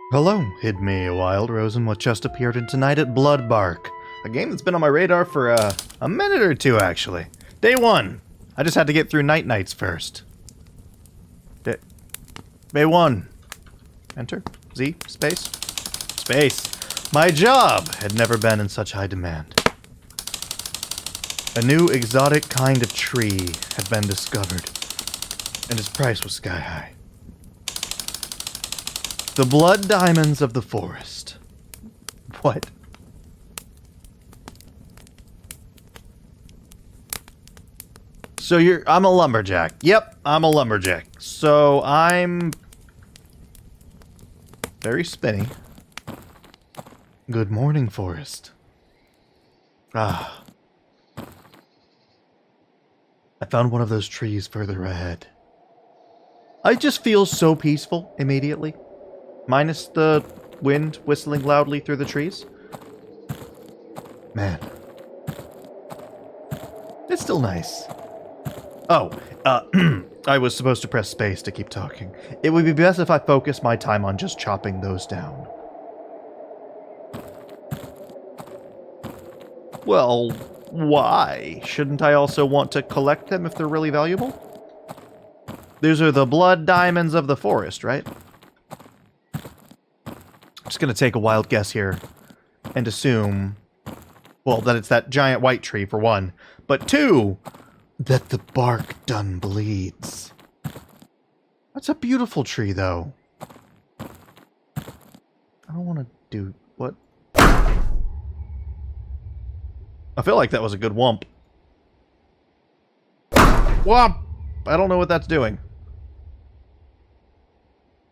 Hello, hid me, WildRozen, what just appeared in tonight at Bloodbark. A game that's been on my radar for a minute or two, actually. Day one. I just had to get through nights first. Day one. Enter. Z. Space. Space. My job had never been in such high demand. A new exotic kind of tree had been discovered, and its price was sky high. The blood diamonds of the forest. What? So I'm a lumberjack. Yep, I'm a lumberjack. So I'm very spinny. Good morning, forest. Ah. I found one of those trees further ahead. I just feel so peaceful immediately. Minus the wind whistling loudly through the trees. Man. It's still nice. Oh, I was supposed to press space to keep talking. It would be best if I focused my time on just chopping those down. Well, why? Shouldn't I also want to collect them if they're really valuable? These are the blood diamonds of the forest, right? I'm just going to take a wild guess here and assume, well, that it's that giant white tree, for one, but two, that the bark done bleeds. That's a beautiful tree, though. I don't want to do... what? I feel like that was a good whomp. Whomp! I don't know what that's doing.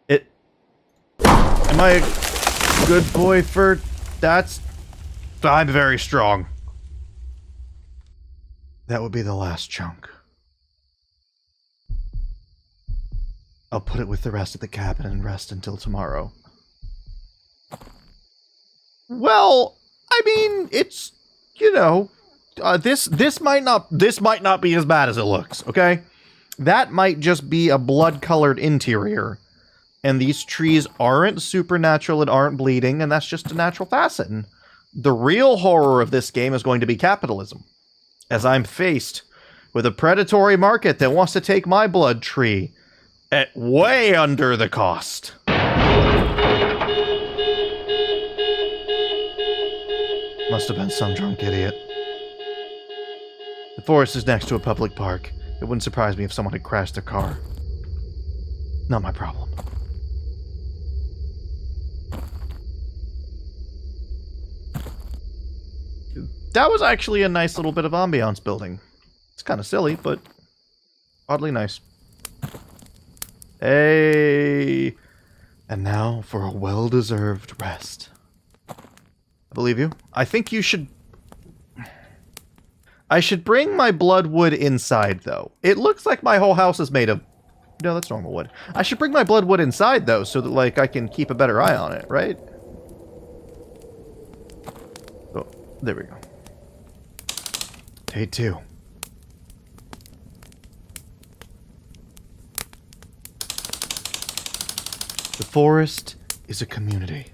Am I a good boy for... I'm very strong. That would be the last chunk. I'll put it with the rest of the cabin and rest until tomorrow. Well, I mean, it's, you know, this might not be as bad as it looks, okay? That might just be a blood-colored interior, and these trees aren't supernatural and aren't bleeding, and that's just a natural facet. And the real horror of this game is going to be capitalism, as I'm faced with a predatory market that wants to take my blood tree at way under the cost. Must have been some drunk idiot. The forest is next to a public park. It wouldn't surprise me if someone had crashed their car. Not my problem. That was actually a nice little bit of ambiance building. It's kind of silly, but oddly nice. Hey! And now for a well-deserved rest. I believe you. I think you should... I should bring my bloodwood inside, though. It looks like my whole house is made of... No, that's normal wood. I should bring my bloodwood inside, though, so that, like, I can keep a better eye on it, right? Oh, there we go. Day 2. The forest is a community.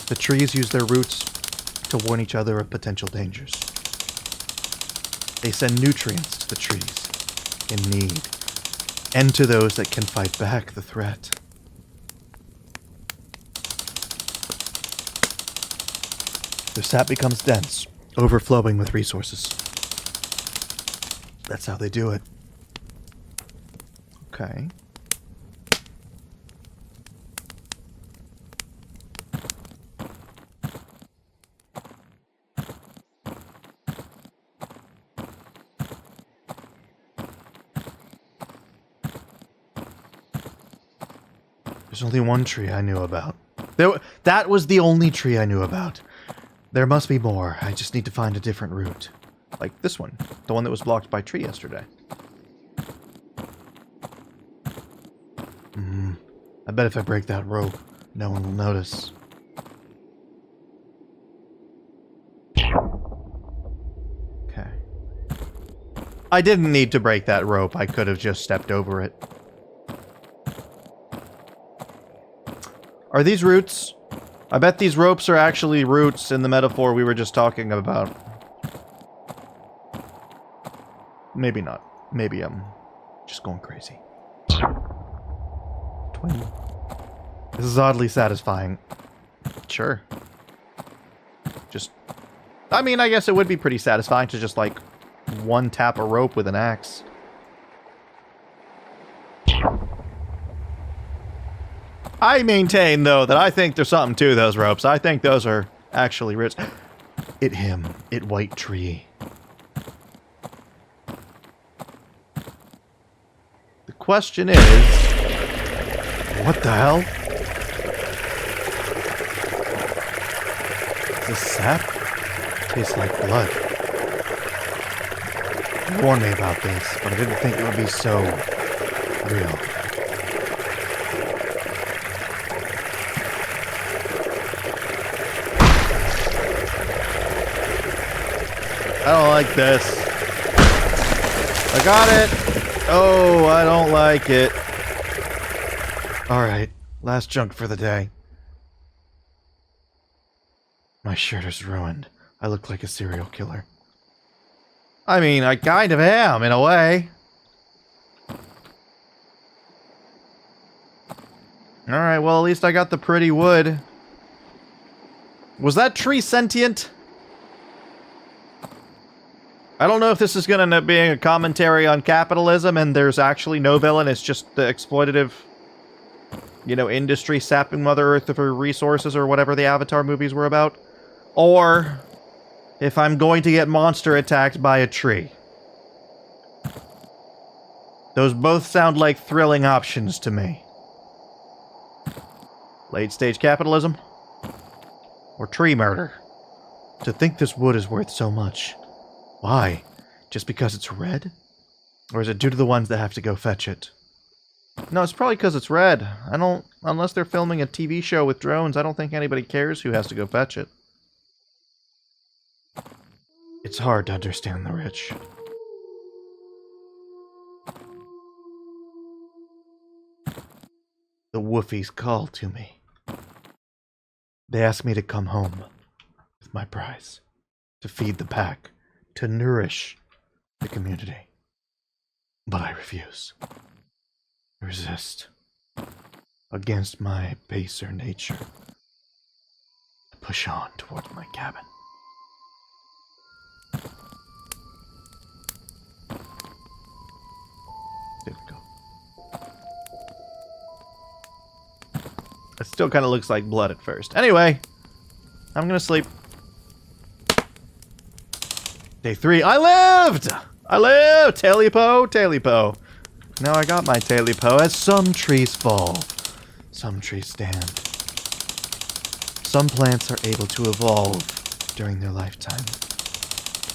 The trees use their roots to warn each other of potential dangers. They send nutrients to the trees in need, and to those that can fight back the threat. Their sap becomes dense, overflowing with resources. That's how they do it. Okay. There's only one tree I knew about. That was the only tree I knew about. There must be more. I just need to find a different route. Like this one. The one that was blocked by a tree yesterday. I bet if I break that rope, no one will notice. Okay. I didn't need to break that rope. I could have just stepped over it. Are these roots? I bet these ropes are actually roots in the metaphor we were just talking about. Maybe not. Maybe I'm just going crazy. Twin. This is oddly satisfying. Sure. Just... I mean, I guess it would be pretty satisfying to just, like, one tap a rope with an axe. I maintain, though, that I think there's something to those ropes. I think those are actually rich. It him. It white tree. The question is... what the hell? This sap tastes like blood. You warned me about this, but I didn't think it would be so real. I don't like this. I got it! Oh, I don't like it. Alright, last junk for the day. My shirt is ruined. I look like a serial killer. I mean, I kind of am, in a way. Alright, well, at least I got the pretty wood. Was that tree sentient? I don't know if this is going to end up being a commentary on capitalism and there's actually no villain, it's just the exploitative, you know, industry sapping Mother Earth of her resources or whatever the Avatar movies were about. Or if I'm going to get monster attacked by a tree. Those both sound like thrilling options to me. Late-stage capitalism? Or tree murder? To think this wood is worth so much. Why? Just because it's red? Or is it due to the ones that have to go fetch it? No, it's probably because it's red. Unless they're filming a TV show with drones, I don't think anybody cares who has to go fetch it. It's hard to understand the rich. The woofies call to me. They ask me to come home with my prize, to feed the pack, to nourish the community. But I refuse. I resist. Against my baser nature. I push on towards my cabin. There we go. It still kind of looks like blood at first. Anyway, I'm gonna sleep. Day 3. I lived! I lived! Taily-po, Taily-po. Now I got my Taily-po as some trees fall. Some trees stand. Some plants are able to evolve during their lifetime.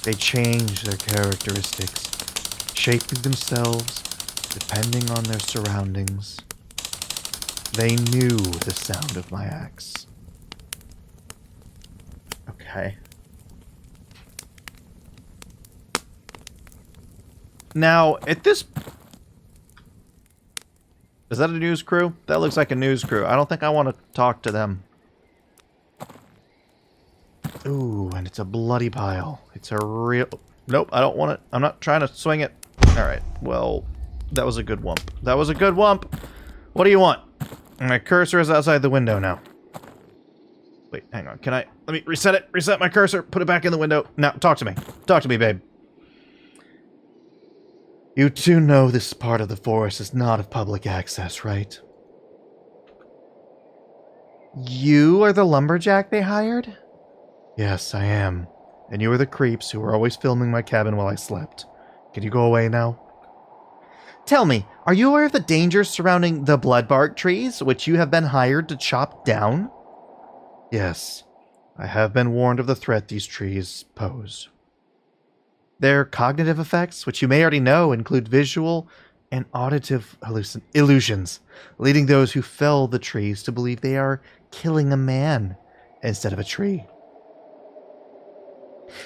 They change their characteristics, shaping themselves depending on their surroundings. They knew the sound of my axe. Okay. Now, at this... Is that a news crew? That looks like a news crew. I don't think I want to talk to them. Ooh, and it's a bloody pile. It's a real... Nope, I don't want it. I'm not trying to swing it. Alright, well, that was a good wump. That was a good wump. What do you want? My cursor is outside the window now. Wait, hang on. Can I... Let me reset it. Reset my cursor. Put it back in the window. Now, talk to me. Talk to me, babe. You two know this part of the forest is not of public access, right? You are the lumberjack they hired? Yes, I am. And you are the creeps who were always filming my cabin while I slept. Can you go away now? Tell me, are you aware of the dangers surrounding the Bloodbark trees, which you have been hired to chop down? Yes, I have been warned of the threat these trees pose. Their cognitive effects, which you may already know, include visual and auditive illusions, leading those who fell the trees to believe they are killing a man instead of a tree.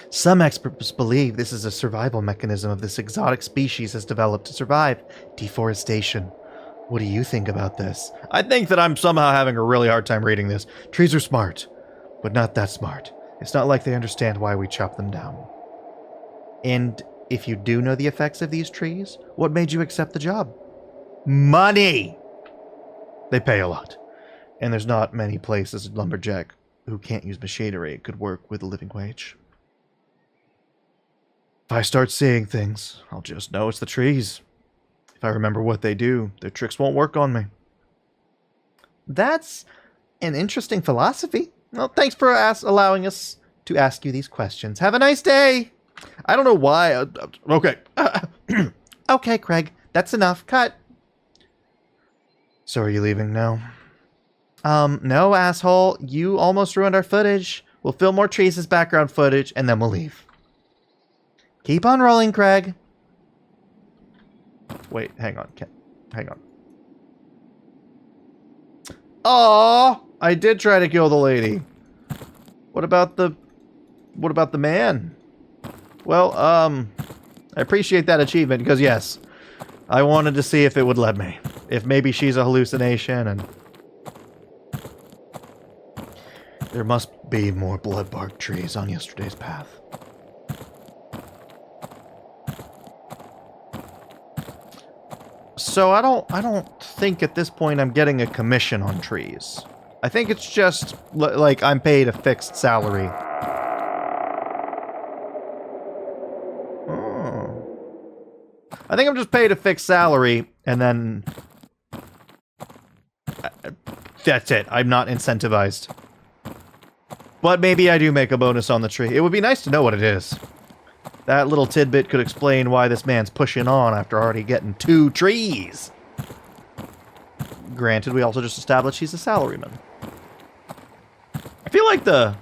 Some experts believe this is a survival mechanism of this exotic species has developed to survive deforestation, What do you think about this? I think that I'm somehow having a really hard time reading this. Trees are smart, but not that smart. It's not like they understand why we chop them down. And if you do know the effects of these trees, what made you accept the job? Money! They pay a lot. And there's not many places in Lumberjack who can't use machinery could work with a living wage. If I start seeing things, I'll just know it's the trees. If I remember what they do, their tricks won't work on me. That's an interesting philosophy. Well, thanks for allowing us to ask you these questions. Have a nice day! I don't know why. Okay. Okay, Craig. That's enough. Cut. So are you leaving now? No, asshole. You almost ruined our footage. We'll film more trees as background footage, and then we'll leave. Keep on rolling, Craig. Wait, hang on. Hang on. Aww! I did try to kill the lady. What about the man? Well, I appreciate that achievement, because yes, I wanted to see if it would let me. If maybe she's a hallucination, and... There must be more bloodbark trees on yesterday's path. So I don't think at this point I'm getting a commission on trees. I think it's just, like, I'm paid a fixed salary. I think I'm just paid a fixed salary, and then... That's it. I'm not incentivized. But maybe I do make a bonus on the tree. It would be nice to know what it is. That little tidbit could explain why this man's pushing on after already getting 2 trees. Granted, we also just established he's a salaryman. I feel like the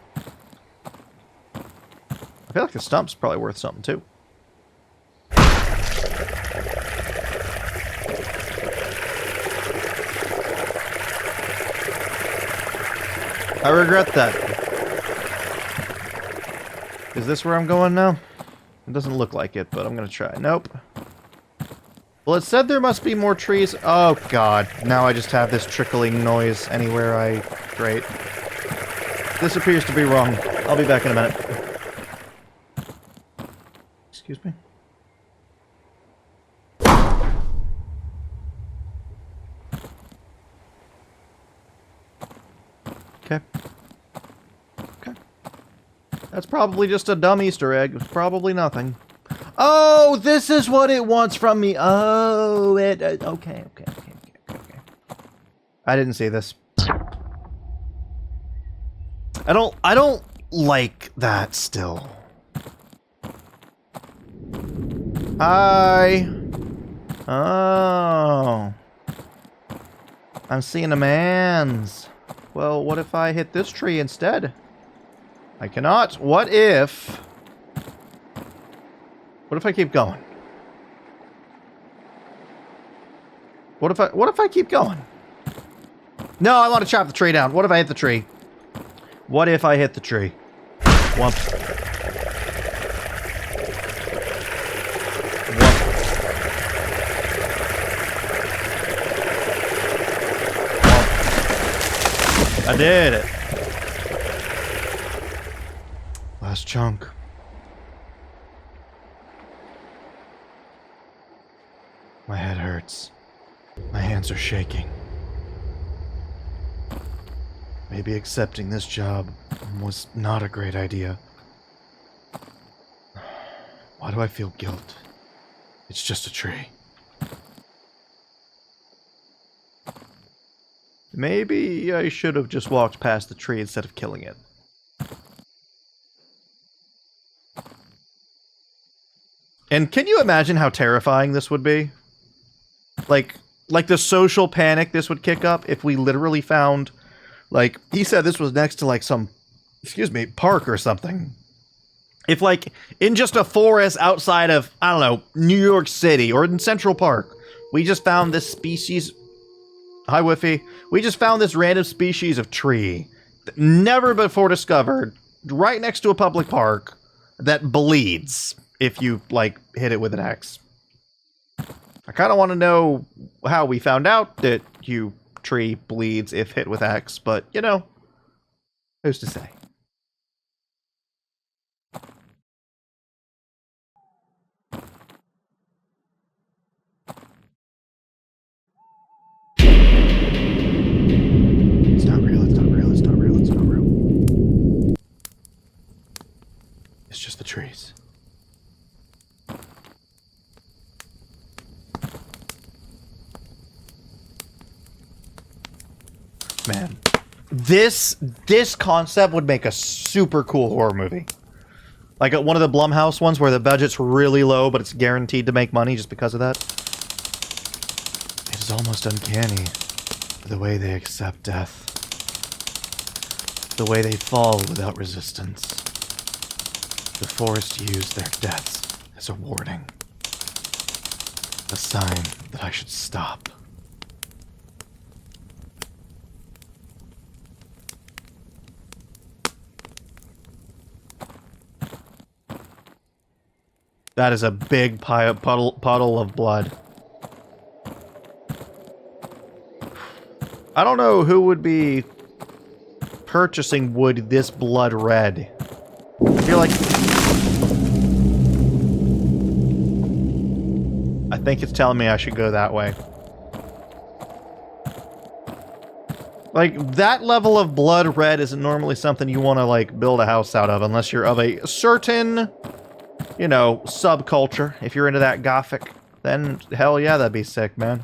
stump's probably worth something, too. I regret that. Is this where I'm going now? It doesn't look like it, but I'm gonna try. Nope. Well, it said there must be more trees. Oh, God. Now I just have this trickling noise anywhere I... Great. This appears to be wrong. I'll be back in a minute. Excuse me? Okay. Okay. That's probably just a dumb Easter egg. It's probably nothing. Oh, this is what it wants from me. Oh, okay. I didn't see this. I don't like that still. Hi. Oh. I'm seeing a man's. Well, what if I hit this tree instead? I cannot. What if I keep going? What if I keep going? No, I want to chop the tree down. What if I hit the tree? What if I hit the tree? Whomp. Whomp. Whomp. I did it. Last chunk. My head hurts. My hands are shaking. Maybe accepting this job was not a great idea. Why do I feel guilt? It's just a tree. Maybe I should have just walked past the tree instead of killing it. And can you imagine how terrifying this would be? Like the social panic this would kick up if we literally found... Like, he said this was next to, like, some, park or something. If, like, in just a forest outside of, I don't know, New York City or in Central Park, we just found this species... Hi, Whiffy. We just found this random species of tree, never before discovered, right next to a public park, that bleeds if you, like, hit it with an axe. I kind of want to know how we found out that you tree bleeds if hit with axe, but, you know, who's to say? It's not real, it's not real, it's not real, it's not real. It's just the trees. Man, this concept would make a super cool horror movie. Like one of the Blumhouse ones where the budget's really low, but it's guaranteed to make money just because of that. It is almost uncanny, the way they accept death. The way they fall without resistance. The forest used their deaths as a warning. A sign that I should stop. That is a big puddle of blood. I don't know who would be purchasing wood this blood red. I feel like... I think it's telling me I should go that way. Like, that level of blood red isn't normally something you want to, like, build a house out of, unless you're of a certain... you know, subculture. If you're into that gothic, then hell yeah, that'd be sick, man.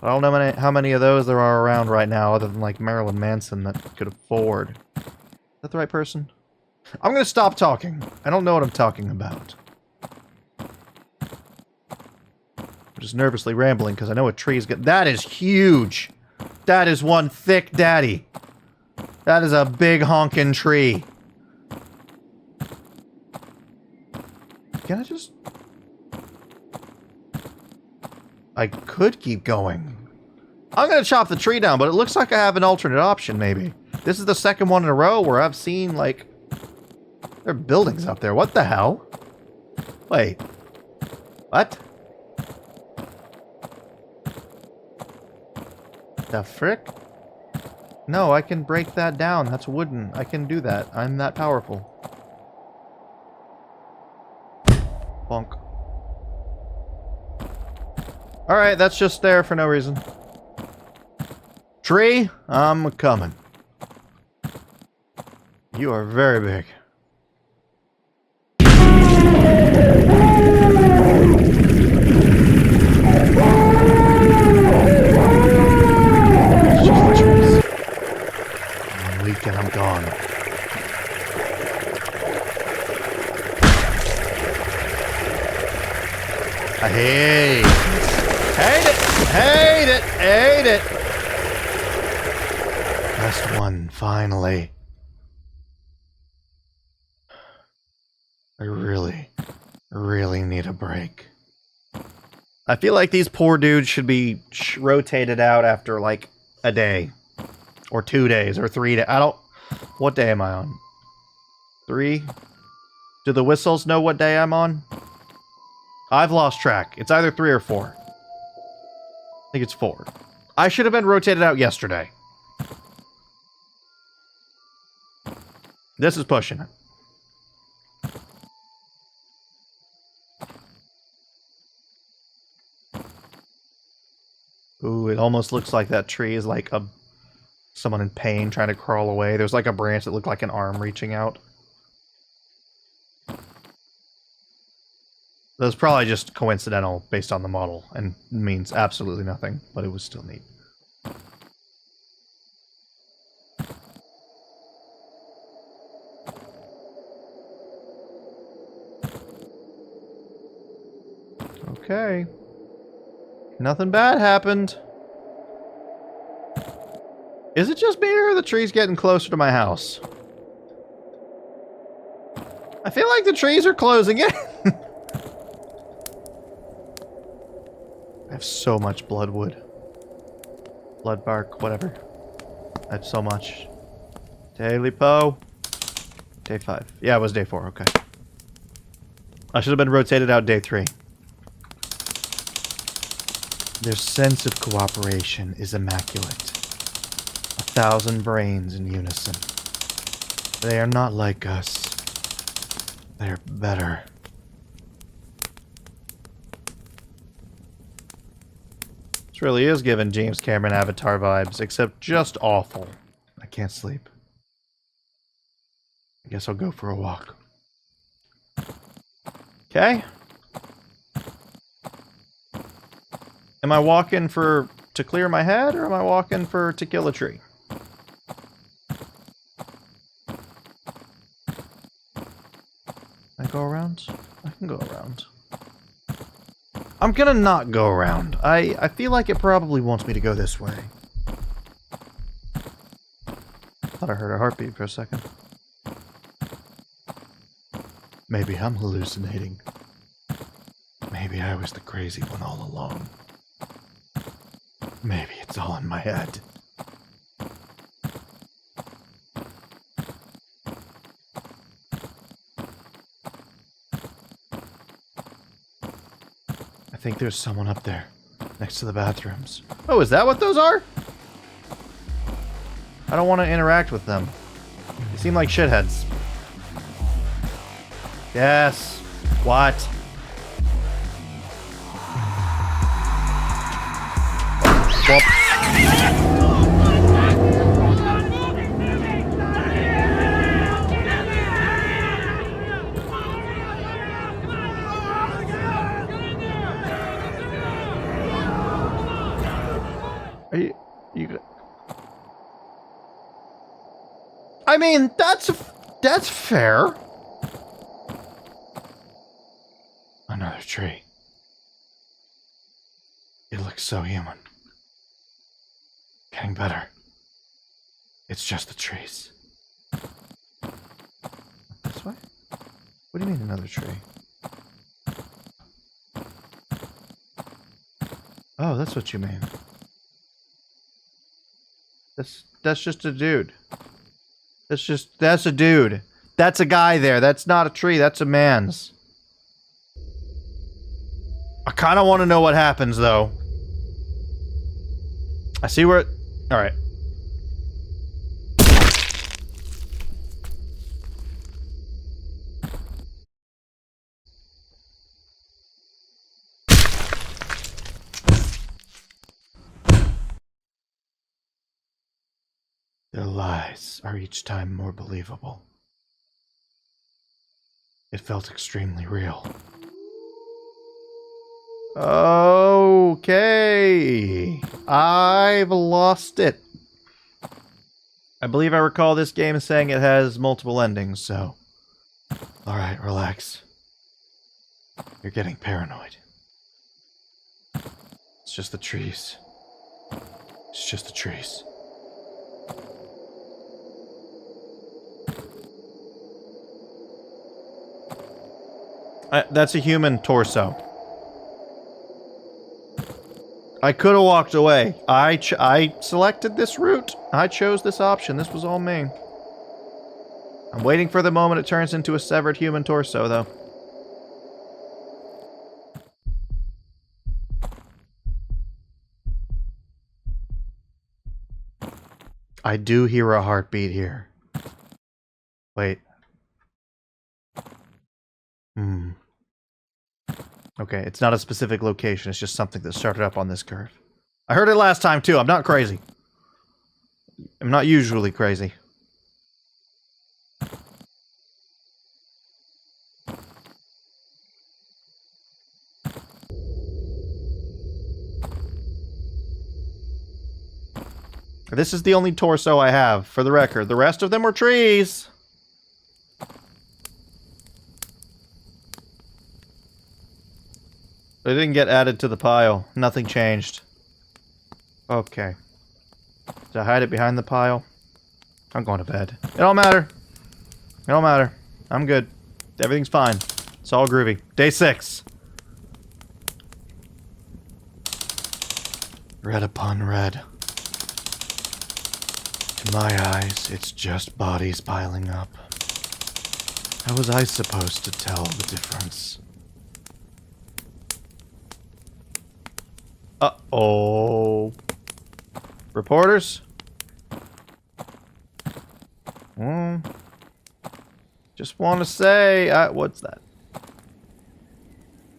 I don't know how many of those there are around right now, other than like Marilyn Manson that could afford. Is that the right person? I'm gonna stop talking. I don't know what I'm talking about. I'm just nervously rambling because I know a tree's get. That is huge. That is one thick daddy. That is a big honkin' tree. Can I just... I could keep going. I'm gonna chop the tree down, but it looks like I have an alternate option, maybe. This is the second one in a row where I've seen, like... there are buildings up there. What the hell? Wait. What? The frick? No, I can break that down. That's wooden. I can do that. I'm that powerful. Bonk. Alright, that's just there for no reason. Tree, I'm coming. You are very big. It's just the trees. I'm weak and I'm gone. I hate it. Last one, finally. I really need a break. I feel like these poor dudes should be rotated out after like a day. Or 2 days, or 3 days. I don't... What day am I on? 3? Do the whistles know what day I'm on? I've lost track. It's either 3 or 4. I think it's 4. I should have been rotated out yesterday. This is pushing it. Ooh, it almost looks like that tree is like someone in pain trying to crawl away. There's like a branch that looked like an arm reaching out. That was probably just coincidental based on the model and means absolutely nothing, but it was still neat. Okay. Nothing bad happened. Is it just me or are the trees getting closer to my house? I feel like the trees are closing in. I have so much bloodwood. Bloodbark, whatever. I have so much. Daily Poe. Day 5. Yeah, it was day 4, okay. I should have been rotated out day 3. Their sense of cooperation is immaculate. 1,000 brains in unison. They are not like us. They're better. This really is giving James Cameron Avatar vibes, except just awful. I can't sleep. I guess I'll go for a walk. Okay. Am I walking to clear my head, or am I walking to kill a tree? Can I go around? I can go around. I'm gonna not go around. I feel like it probably wants me to go this way. Thought I heard a heartbeat for a second. Maybe I'm hallucinating. Maybe I was the crazy one all along. Maybe it's all in my head. I think there's someone up there, next to the bathrooms. Oh, is that what those are? I don't want to interact with them. They seem like shitheads. Yes. What? Whoop. Are you I mean, that's fair. Another tree. It looks so human. Getting better. It's just the trees. This way? What do you mean another tree? Oh, that's what you mean. That's just a dude. That's a dude. That's a guy there. That's not a tree. That's a man's. I kind of want to know what happens, though. I see where it... Alright. Their lies are each time more believable. It felt extremely real. Okay. I've lost it. I believe I recall this game saying it has multiple endings, so... Alright, relax. You're getting paranoid. It's just the trees. It's just the trees. That's a human torso. I could have walked away. I selected this route. I chose this option. This was all me. I'm waiting for the moment it turns into a severed human torso, though. I do hear a heartbeat here. Wait. Okay, it's not a specific location. It's just something that started up on this curve. I heard it last time, too. I'm not crazy. I'm not usually crazy. This is the only torso I have, for the record. The rest of them were trees. They didn't get added to the pile. Nothing changed. Okay. Did I hide it behind the pile? I'm going to bed. It don't matter. It don't matter. I'm good. Everything's fine. It's all groovy. Day 6. Red upon red. To my eyes, it's just bodies piling up. How was I supposed to tell the difference? Uh-oh. Reporters? Just want to say, what's that?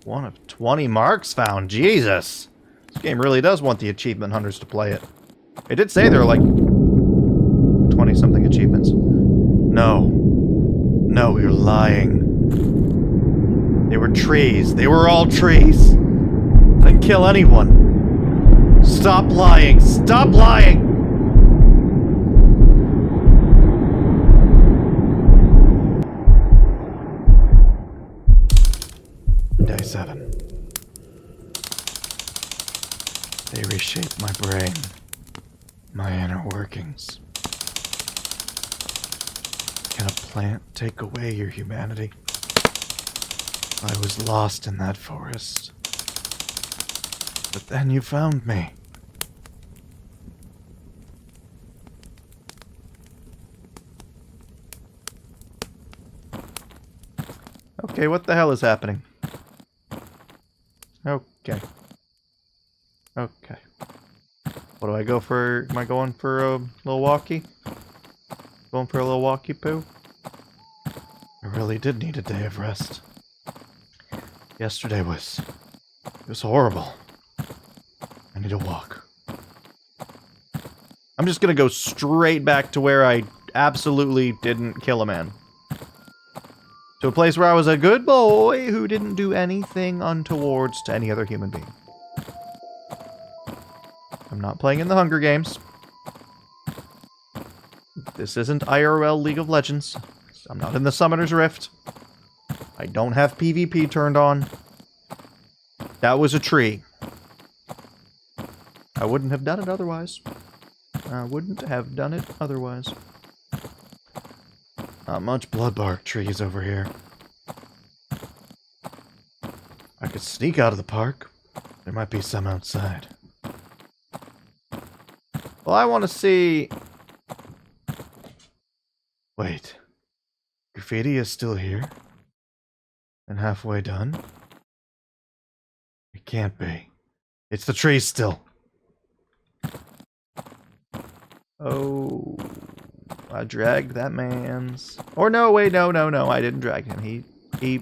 1 of 20 marks found. Jesus. This game really does want the achievement hunters to play it. It did say there were like 20-something achievements. No. No, you're lying. They were trees. They were all trees. I didn't kill anyone. Stop lying. Stop lying! Day 7. They reshaped my brain. My inner workings. Can a plant take away your humanity? I was lost in that forest. But then you found me. Okay, what the hell is happening? Okay. Okay. What do I go for? Am I going for a little walkie? Going for a little walkie poo? I really did need a day of rest. Yesterday it was horrible. I need a walk. I'm just gonna go straight back to where I absolutely didn't kill a man. To a place where I was a good boy who didn't do anything untowards to any other human being. I'm not playing in the Hunger Games. This isn't IRL League of Legends. I'm not in the Summoner's Rift. I don't have PvP turned on. That was a tree. I wouldn't have done it otherwise. I wouldn't have done it otherwise. Not much bloodbark trees over here. I could sneak out of the park. There might be some outside. Well, I want to see... Wait. Graffiti is still here? And halfway done? It can't be. It's the trees still. Oh... I dragged that man's... Or no, wait, no, I didn't drag him. He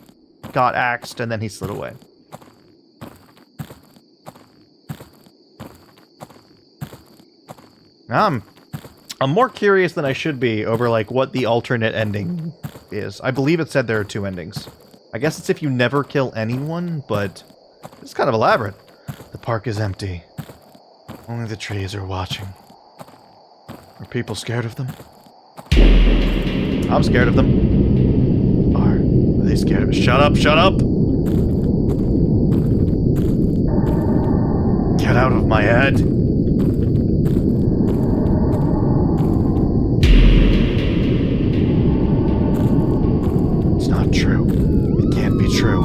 got axed and then he slid away. I'm more curious than I should be over, like, what the alternate ending is. I believe it said there are 2 endings. I guess it's if you never kill anyone, but it's kind of elaborate. The park is empty. Only the trees are watching. Are people scared of them? I'm scared of them. Are they scared of me? Shut up, shut up! Get out of my head. It's not true. It can't be true.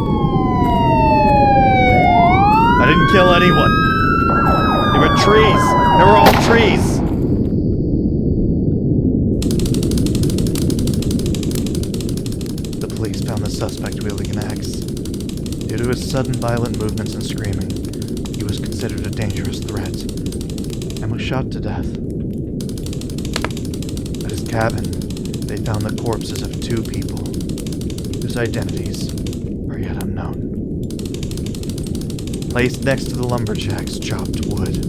I didn't kill anyone. They were trees. They were all trees. Found the suspect wielding an axe. Due to his sudden violent movements and screaming, he was considered a dangerous threat and was shot to death. At his cabin, they found the corpses of 2 people whose identities are yet unknown. Placed next to the Lumberjacks' chopped wood,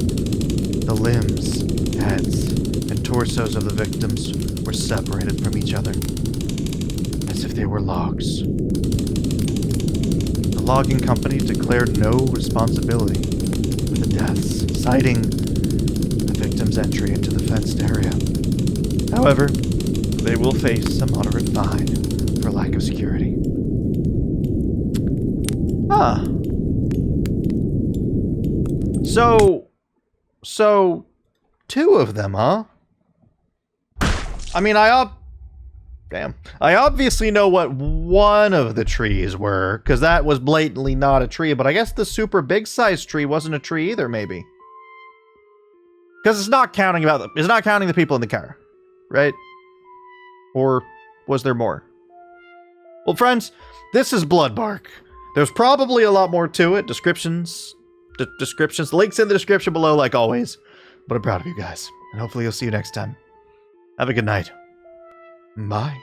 the limbs, heads, and torsos of the victims were separated from each other, as if they were logs. The logging company declared no responsibility for the deaths, citing the victim's entry into the fenced area. However, they will face a moderate fine for lack of security. Ah. So 2 of them, huh? I mean, Damn. I obviously know what one of the trees were, because that was blatantly not a tree, but I guess the super big size tree wasn't a tree either, maybe. Because it's not counting the people in the car, right? Or was there more? Well, friends, this is Bloodbark. There's probably a lot more to it. Descriptions descriptions. Links in the description below, like always. But I'm proud of you guys. And hopefully you'll see you next time. Have a good night. Bye.